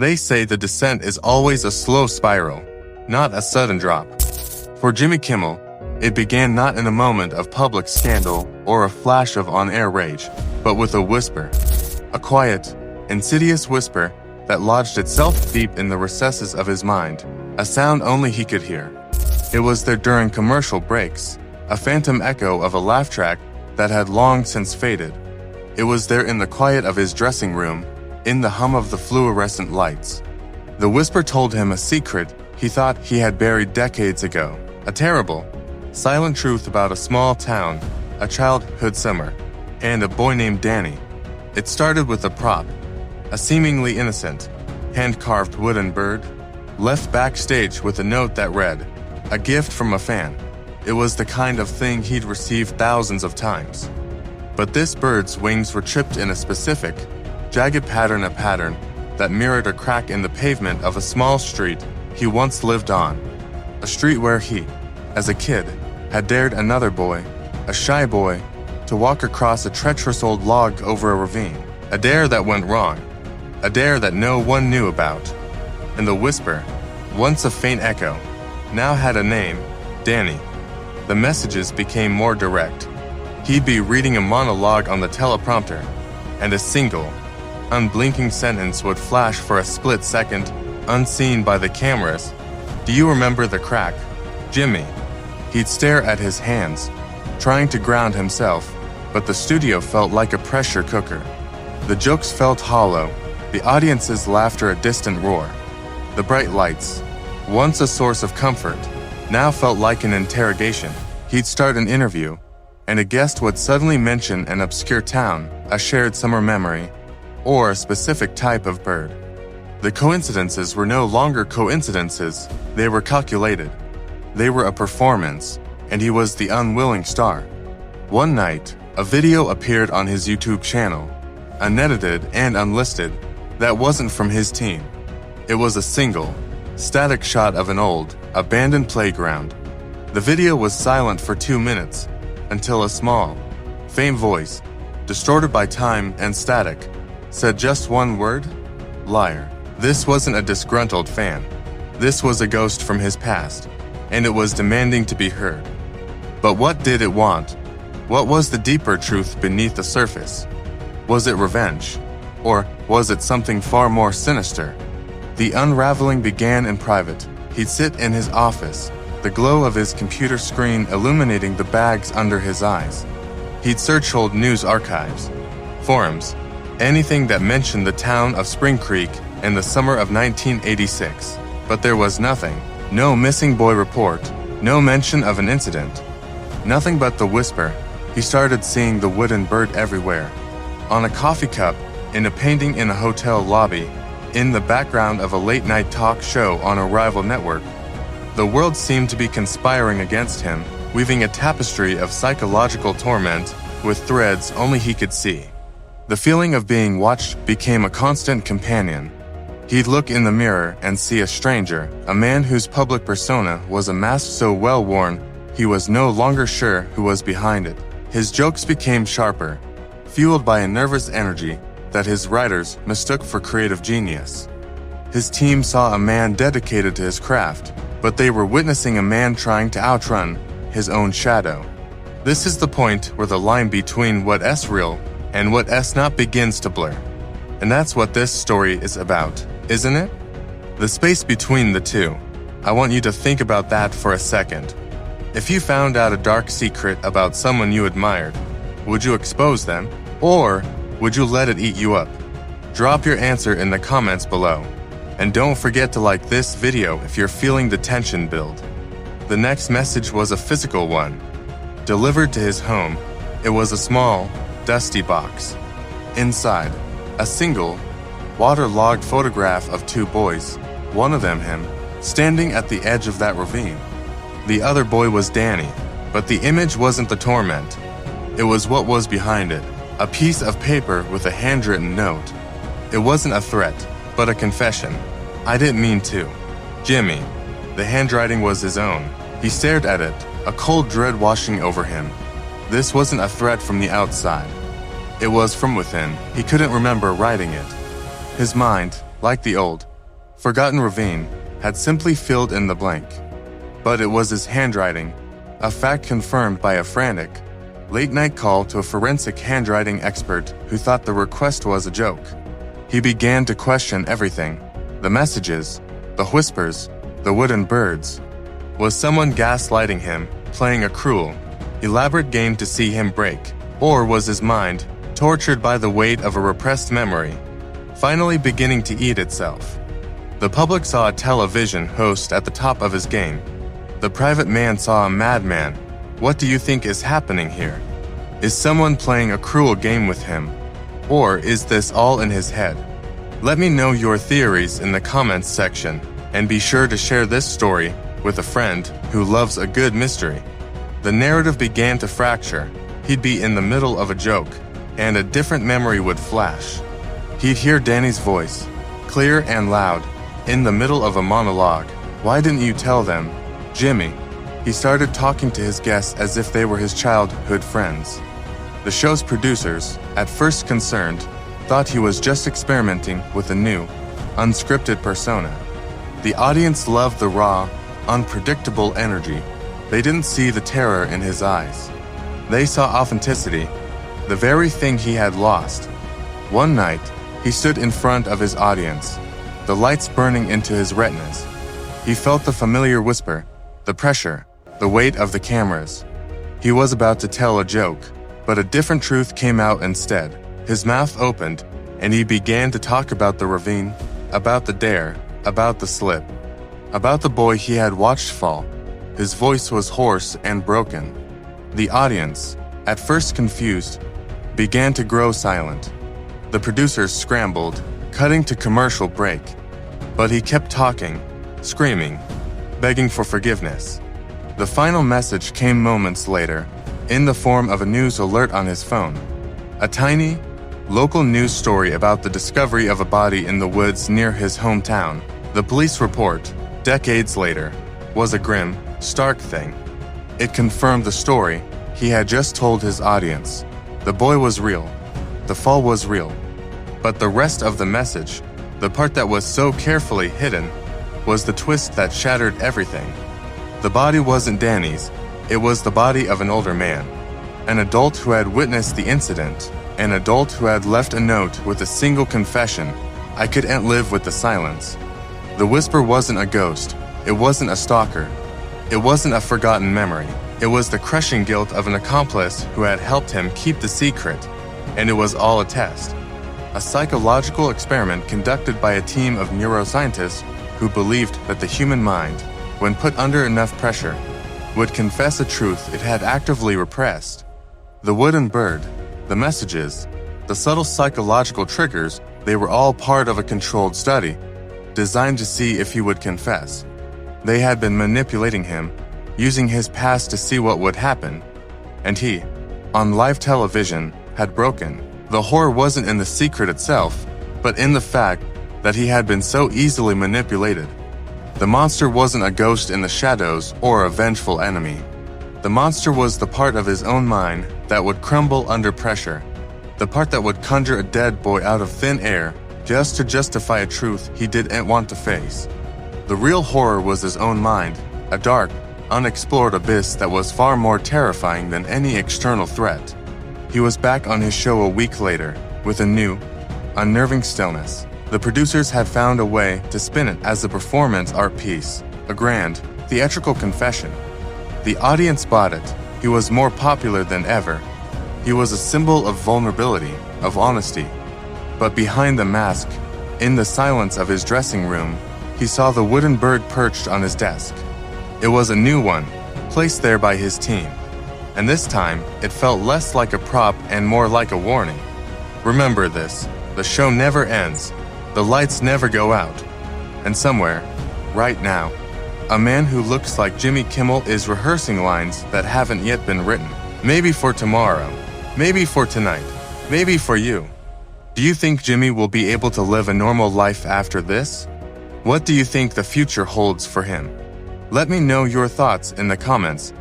They say the descent is always a slow spiral, not a sudden drop. For Jimmy Kimmel, it began not in a moment of public scandal or a flash of on-air rage, but with a whisper. A quiet, insidious whisper that lodged itself deep in the recesses of his mind, a sound only he could hear. It was there during commercial breaks, a phantom echo of a laugh track that had long since faded. It was there in the quiet of his dressing room, in the hum of the fluorescent lights. The whisper told him a secret he thought he had buried decades ago, a terrible, silent truth about a small town, a childhood summer, and a boy named Danny. It started with a prop, a seemingly innocent, hand-carved wooden bird, left backstage with a note that read, "A gift from a fan." It was the kind of thing he'd received thousands of times. But this bird's wings were chipped in a specific, jagged pattern, a pattern that mirrored a crack in the pavement of a small street he once lived on. A street where he, as a kid, had dared another boy, a shy boy, to walk across a treacherous old log over a ravine. A dare that went wrong, a dare that no one knew about. And the whisper, once a faint echo, now had a name, Danny. The messages became more direct. He'd be reading a monologue on the teleprompter, and a single, unblinking sentence would flash for a split second, unseen by the cameras. "Do you remember the crack, Jimmy?" He'd stare at his hands, trying to ground himself, but the studio felt like a pressure cooker. The jokes felt hollow, the audience's laughter a distant roar. The bright lights, once a source of comfort, now felt like an interrogation. He'd start an interview, and a guest would suddenly mention an obscure town, a shared summer memory, or a specific type of bird. The coincidences were no longer coincidences, they were calculated. They were a performance, and he was the unwilling star. One night, a video appeared on his YouTube channel, unedited and unlisted, that wasn't from his team. It was a single, static shot of an old, abandoned playground. The video was silent for 2 minutes, until a small, faint voice, distorted by time and static, said just one word: liar. This wasn't a disgruntled fan. This was a ghost from his past, and it was demanding to be heard. But what did it want? What was the deeper truth beneath the surface? Was it revenge? Or was it something far more sinister? The unraveling began in private. He'd sit in his office, the glow of his computer screen illuminating the bags under his eyes. He'd search old news archives, forums, anything that mentioned the town of Spring Creek in the summer of 1986. But there was nothing. No missing boy report, no mention of an incident. Nothing but the whisper. He started seeing the wooden bird everywhere. On a coffee cup, in a painting in a hotel lobby, in the background of a late-night talk show on a rival network. The world seemed to be conspiring against him, weaving a tapestry of psychological torment with threads only he could see. The feeling of being watched became a constant companion. He'd look in the mirror and see a stranger, a man whose public persona was a mask so well worn he was no longer sure who was behind it. His jokes became sharper, fueled by a nervous energy that his writers mistook for creative genius. His team saw a man dedicated to his craft, but they were witnessing a man trying to outrun his own shadow. This is the point where the line between what's real and what's not begins to blur. And that's what this story is about, isn't it? The space between the two. I want you to think about that for a second. If you found out a dark secret about someone you admired, would you expose them? Or would you let it eat you up? Drop your answer in the comments below. And don't forget to like this video if you're feeling the tension build. The next message was a physical one. Delivered to his home, it was a small, dusty box. Inside, a single, waterlogged photograph of 2 boys, one of them him, standing at the edge of that ravine. The other boy was Danny, but the image wasn't the torment. It was what was behind it. A piece of paper with a handwritten note. It wasn't a threat, but a confession. I didn't mean to. Jimmy. The handwriting was his own. He stared at it, a cold dread washing over him. This wasn't a threat from the outside. It was from within. He couldn't remember writing it. His mind, like the old, Forgotten ravine had simply filled in the blank. But it was his handwriting, a fact confirmed by a frantic, late-night call to a forensic handwriting expert who thought the request was a joke. He began to question everything: the messages, the whispers, the wooden birds. Was someone gaslighting him, playing a cruel, elaborate game to see him break? Or was his mind, tortured by the weight of a repressed memory, finally beginning to eat itself? The public saw a television host at the top of his game. The private man saw a madman. What do you think is happening here? Is someone playing a cruel game with him? Or is this all in his head? Let me know your theories in the comments section, and be sure to share this story with a friend who loves a good mystery. The narrative began to fracture. He'd be in the middle of a joke, and a different memory would flash. He'd hear Danny's voice, clear and loud, in the middle of a monologue. Why didn't you tell them, Jimmy? He started talking to his guests as if they were his childhood friends. The show's producers, at first concerned, thought he was just experimenting with a new, unscripted persona. The audience loved the raw, unpredictable energy. They didn't see the terror in his eyes. They saw authenticity, the very thing he had lost. One night, he stood in front of his audience, the lights burning into his retinas. He felt the familiar whisper, the pressure, the weight of the cameras. He was about to tell a joke, but a different truth came out instead. His mouth opened, and he began to talk about the ravine, about the dare, about the slip, about the boy he had watched fall. His voice was hoarse and broken. The audience, at first confused, began to grow silent. The producers scrambled, cutting to commercial break. But he kept talking, screaming, begging for forgiveness. The final message came moments later, in the form of a news alert on his phone. A tiny, local news story about the discovery of a body in the woods near his hometown. The police report, decades later, was a grim, stark thing. It confirmed the story he had just told his audience. The boy was real. The fall was real. But the rest of the message, the part that was so carefully hidden, was the twist that shattered everything. The body wasn't Danny's. It was the body of an older man. An adult who had witnessed the incident. An adult who had left a note with a single confession: I couldn't live with the silence. The whisper wasn't a ghost. It wasn't a stalker. It wasn't a forgotten memory. It was the crushing guilt of an accomplice who had helped him keep the secret. And it was all a test. A psychological experiment conducted by a team of neuroscientists who believed that the human mind, when put under enough pressure, would confess a truth it had actively repressed. The wooden bird, the messages, the subtle psychological triggers, they were all part of a controlled study, designed to see if he would confess. They had been manipulating him, using his past to see what would happen. And he, on live television, had broken. The horror wasn't in the secret itself, but in the fact that he had been so easily manipulated. The monster wasn't a ghost in the shadows or a vengeful enemy. The monster was the part of his own mind that would crumble under pressure, the part that would conjure a dead boy out of thin air just to justify a truth he didn't want to face. The real horror was his own mind, a dark, unexplored abyss that was far more terrifying than any external threat. He was back on his show a week later, with a new, unnerving stillness. The producers had found a way to spin it as a performance art piece, a grand, theatrical confession. The audience bought it. He was more popular than ever. He was a symbol of vulnerability, of honesty. But behind the mask, in the silence of his dressing room, he saw the wooden bird perched on his desk. It was a new one, placed there by his team. And this time, it felt less like a prop and more like a warning. Remember this, the show never ends, the lights never go out. And somewhere, right now, a man who looks like Jimmy Kimmel is rehearsing lines that haven't yet been written. Maybe for tomorrow, maybe for tonight, maybe for you. Do you think Jimmy will be able to live a normal life after this? What do you think the future holds for him? Let me know your thoughts in the comments,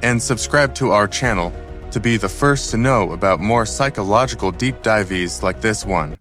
and subscribe to our channel to be the first to know about more psychological deep dives like this one.